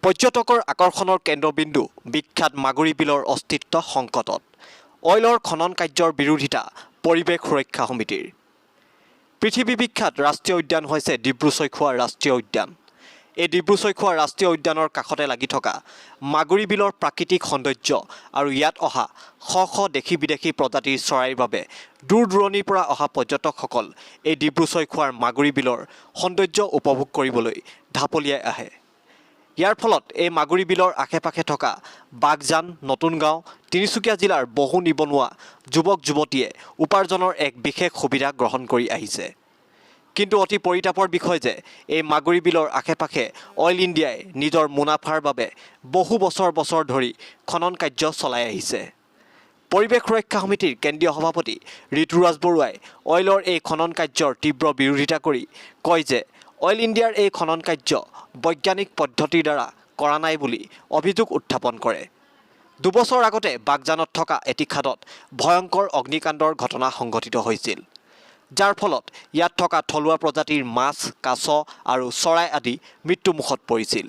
পৰ্যটকৰ আকৰ্ষণৰ কেন্দ্ৰবিন্দু বিখ্যাত মাগুৰী বিলৰ অস্তিত্ব সংকটত অইলৰ খনন কাৰ্যৰ বিৰোধিতা পৰিৱেশ সুৰক্ষা সমিতিৰ পৃথিৱী বিখ্যাত ৰাষ্ট্ৰীয় উদ্যান হৈছে ডিব্ৰু-চৈখোৱা ৰাষ্ট্ৰীয় উদ্যান। এই ডিব্ৰু-চৈখোৱা ৰাষ্ট্ৰীয় উদ্যানৰ কাষতে লাগি থকা মাগুৰী বিলৰ প্ৰাকৃতিক সৌন্দৰ্য আৰু ইয়াত অহা শ শ দেশী বিদেশী প্ৰজাতিৰ চৰাইৰ বাবে দূৰ দূৰণিৰ পৰা অহা পৰ্যটকসকল এই ডিব্ৰু-চৈখোৱাৰ মাগুৰী বিলৰ সৌন্দৰ্য উপভোগ কৰিবলৈ ঢাপলিয়াই আহে। ইয়াৰ ফলত এই মাগুৰী বিলৰ আশে-পাশে থকা বাগজান, নতুন গাঁও, তিনিচুকীয়া জিলাৰ বহু নিবনুৱা যুৱক যুৱতীয়ে উপাৰ্জনৰ এক বিশেষ সুবিধা গ্ৰহণ কৰি আহিছে। কিন্তু অতি পৰিতাপৰ বিষয় যে এই মাগুৰী বিলৰ আশে-পাশে অইল ইণ্ডিয়াই নিজৰ মুনাফাৰ বাবে বহু বছৰ ধৰি খনন কাৰ্য চলাই আহিছে। পৰিৱেশ সুৰক্ষা সমিতিৰ কেন্দ্ৰীয় সভাপতি ঋতুৰাজ বৰুৱাই অইলৰ এই খনন কাৰ্যৰ তীব্ৰ বিৰোধিতা কৰি কয় যে অইল ইণ্ডিয়াৰ এই খনন কাৰ্য বৈজ্ঞানিক পদ্ধতিৰ দ্বাৰা কৰা নাই বুলি অভিযোগ উত্থাপন কৰে। দুবছৰ আগতে বাগজানত থকা এটি খাদত ভয়ংকৰ অগ্নিকাণ্ডৰ ঘটনা সংঘটিত হৈছিল, যাৰ ফলত ইয়াত থকা থলুৱা প্ৰজাতিৰ মাছ, কাছ আৰু চৰাই আদি মৃত্যুমুখত পৰিছিল।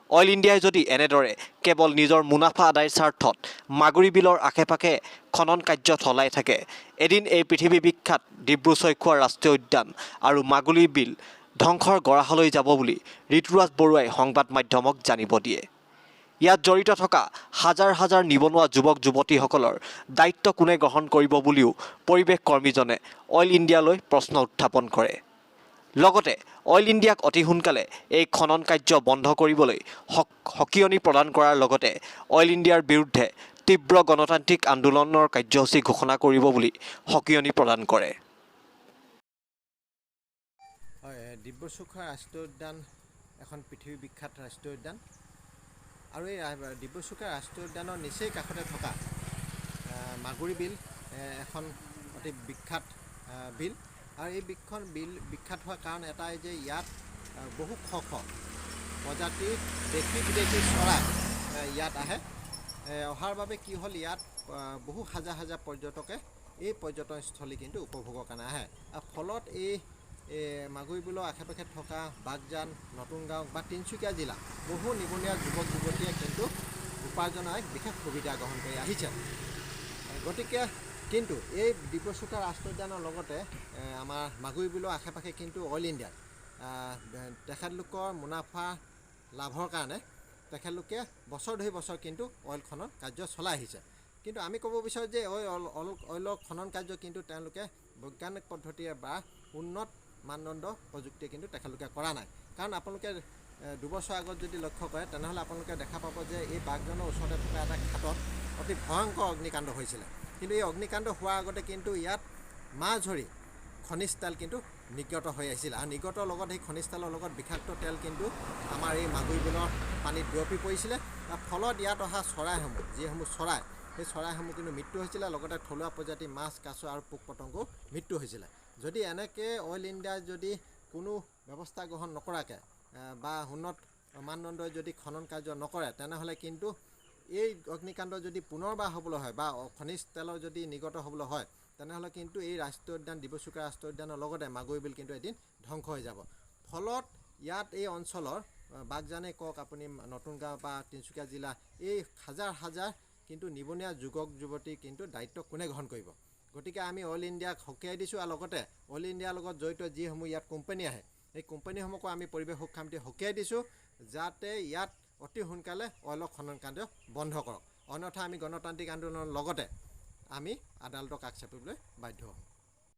অইল ইণ্ডিয়াই যদি এনেদৰে কেৱল নিজৰ মুনাফা আদায়ৰ স্বাৰ্থত মাগুৰী বিলৰ আশে-পাশে খনন কাৰ্য চলাই থাকে, এদিন এই পৃথিৱী বিখ্যাত ডিব্ৰু-চৈখোৱা ৰাষ্ট্ৰীয় উদ্যান আৰু মাগুৰী বিল ধ্বংসৰ গৰাহলৈ যাব বুলি ঋতুৰাজ বৰুৱাই সংবাদ মাধ্যমক জানিব দিয়ে। ইয়াত জড়িত থকা হাজাৰ হাজাৰ নিবনুৱা যুৱক যুৱতীসকলৰ দায়িত্ব কোনে গ্ৰহণ কৰিব বুলিও পৰিৱেশ কৰ্মীজনে অইল ইণ্ডিয়ালৈ প্ৰশ্ন উত্থাপন কৰে। লগতে অইল ইণ্ডিয়াক অতি সোনকালে এই খনন কাৰ্য বন্ধ কৰিবলৈ সকিয়নি প্ৰদান কৰাৰ লগতে অইল ইণ্ডিয়াৰ বিৰুদ্ধে তীব্ৰ গণতান্ত্ৰিক আন্দোলনৰ কাৰ্যসূচী ঘোষণা কৰিব বুলি সকিয়নি প্ৰদান কৰে। ডিব্ৰু-চৈখোৱা ৰাষ্ট্ৰীয় উদ্যান এখন পৃথিৱী বিখ্যাত ৰাষ্ট্ৰীয় উদ্যান আৰু এই ডিব্ৰু-চৈখোৱা ৰাষ্ট্ৰীয় উদ্যানৰ নিচেই কাষতে থকা মাগুৰী বিল এখন অতি বিখ্যাত বিল। আৰু এই বিল বিখ্যাত হোৱাৰ কাৰণ এটাই যে ইয়াত বহু শ শ প্ৰজাতিৰ দেশী বিদেশী চৰাই ইয়াত আহে। অহাৰ বাবে কি হ'ল, ইয়াত বহু হাজাৰ হাজাৰ পৰ্যটকে এই পৰ্যটনস্থলী কিন্তু উপভোগৰ কাৰণে আহে। ফলত এই মাগুৰী বিলৰ আশে-পাশে থকা বাগজান, নতুন গাঁও বা তিনিচুকীয়া জিলা বহু নিবনুৱা যুৱক যুৱতীয়ে কিন্তু উপাৰ্জনৰ এক বিশেষ সুবিধা গ্ৰহণ কৰি আহিছে। গতিকে কিন্তু এই ডিব্ৰু-চৈখোৱা ৰাষ্ট্ৰীয় উদ্যানৰ লগতে আমাৰ মাগুৰী বিলৰ আশে-পাশে কিন্তু অইল ইণ্ডিয়াই তেখেতলোকৰ মুনাফা লাভৰ কাৰণে তেখেতলোকে বছৰ কিন্তু অইল খনন কাৰ্য চলাই আহিছে। কিন্তু আমি ক'ব বিচাৰোঁ যে অইলৰ খনন কাৰ্য কিন্তু তেওঁলোকে বৈজ্ঞানিক পদ্ধতিৰে বা উন্নত মানদণ্ড প্ৰযুক্তিয়ে কিন্তু তেখেতলোকে কৰা নাই। কাৰণ আপোনালোকে দুবছৰ আগত যদি লক্ষ্য কৰে তেনেহ'লে আপোনালোকে দেখা পাব যে এই বাগজানৰ ওচৰতে থকা এটা খাটত অতি ভয়ংকৰ অগ্নিকাণ্ড হৈছিলে। কিন্তু এই অগ্নিকাণ্ড হোৱাৰ আগতে কিন্তু ইয়াত মাছ ধৰি খনিজ তেল কিন্তু নিৰ্গত হৈ আহিছিল। আৰু নিৰ্গতৰ লগত সেই খনিজ তেলৰ লগত বিষাক্ত তেল কিন্তু আমাৰ এই মাগুৰী বিলৰ পানীত বিয়পি পৰিছিলে। তাৰ ফলত ইয়াত অহা চৰাইসমূহ, যিসমূহ চৰাই, সেই চৰাইসমূহ কিন্তু মৃত্যু হৈছিলে। লগতে থলুৱা প্ৰজাতিৰ মাছ, কাছ আৰু পোক পতংগও মৃত্যু হৈছিলে। যদি এনেকৈ অইল ইণ্ডিয়াই যদি কোনো ব্যৱস্থা গ্ৰহণ নকৰাকৈ বা উন্নত মানদণ্ডই যদি খনন কাৰ্য নকৰে, তেনেহ'লে কিন্তু এই অগ্নিকাণ্ড যদি পুনৰবাৰ হ'বলৈ হয় বা খনিজ তেলৰ যদি নিৰ্গত হ'বলৈ হয়, তেনেহ'লে কিন্তু এই ৰাষ্ট্ৰীয় উদ্যান ডিব্ৰু-চৈখোৱা ৰাষ্ট্ৰীয় উদ্যানৰ লগতে মাগুৰী বিল কিন্তু এদিন ধ্বংস হৈ যাব। ফলত ইয়াত এই অঞ্চলৰ বাগজানেই কওক, আপুনি নতুন গাঁও বা তিনিচুকীয়া জিলা, এই হাজাৰ হাজাৰ কিন্তু নিবনুৱা যুৱক যুৱতীৰ কিন্তু দায়িত্ব কোনে গ্ৰহণ কৰিব। গতিকে আমি অইল ইণ্ডিয়াক সকীয়াই দিছোঁ। আৰু লগতে অইল ইণ্ডিয়াৰ লগত জড়িত যিসমূহ ইয়াত কোম্পানী আহে, এই কোম্পানীসমূহকো আমি পৰিৱেশ সুৰক্ষা সমিতিয়ে সকীয়াই দিছোঁ, যাতে ইয়াত অতি সোনকালে অইলৰ খনন কাৰ্য বন্ধ কৰক। অন্যথা আমি গণতান্ত্ৰিক আন্দোলনৰ লগতে আমি আদালতক কাষ চাপিবলৈ বাধ্য হ'ম।